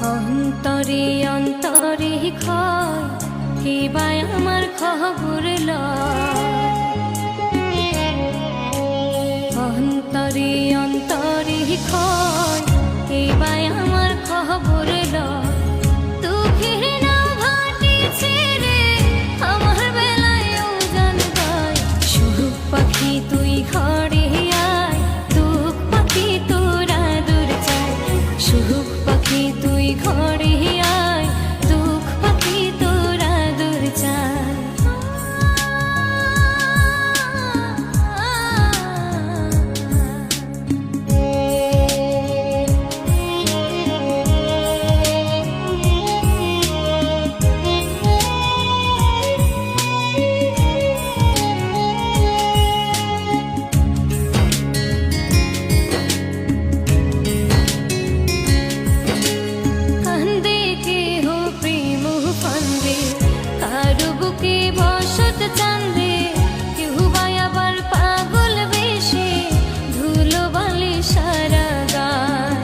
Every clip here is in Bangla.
অন্তরে অন্তরে ক্ষয় কিবাই আমার খবর লয়। অন্তরে অন্তরে ক্ষয় কিবাই আমার খবর লয়। দুঃখের নাও ভাটিছে রে আমার বেলায় উজান গায়। সুখ পাখি তুই ঘরে আয়, দুঃখ পাখি তোরা দূর যায়। সুখ পাখি তুই ঘরে আয়, দুঃখ পাখি তোরা দূর যায়। চান্দে কেউ বা আবার পাগল বেশে ধুলো বালি সারা গায়।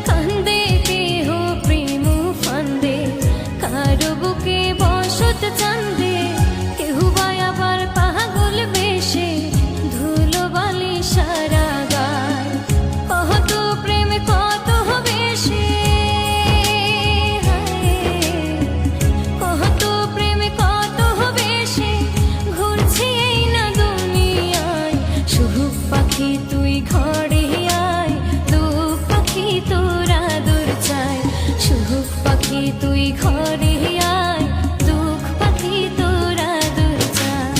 কান্দে কেহ প্রেম ফান্দে কারো বুকে বসত চান্দে কেউ বা আবার পাগল বেশে ধুলো বালি সারা গায়। কত প্রেম কত বেশে তুই ঘরে আয়, দুঃখ পাখি তোরা দূর যায়। সুখ পাখি তুই ঘরে আয়, দুঃখ পাখি তোরা দূর যায়।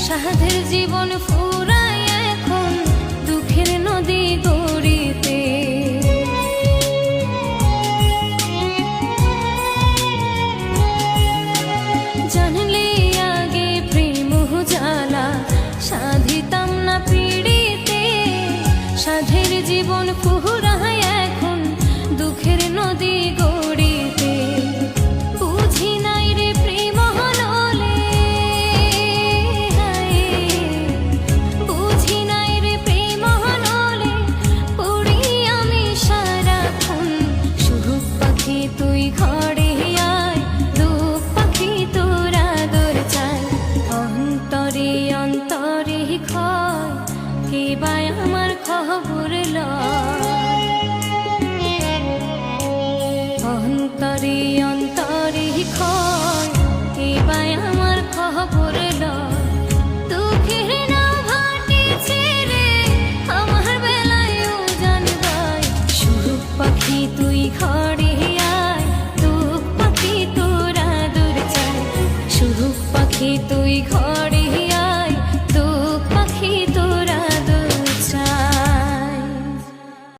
সাধের জীবন ফুরায় এখন দুঃখের নদী গড়িতে। জানলে আগে প্রেম জ্বালা সাধিতাম না পিড়িতে। সাধের জীবন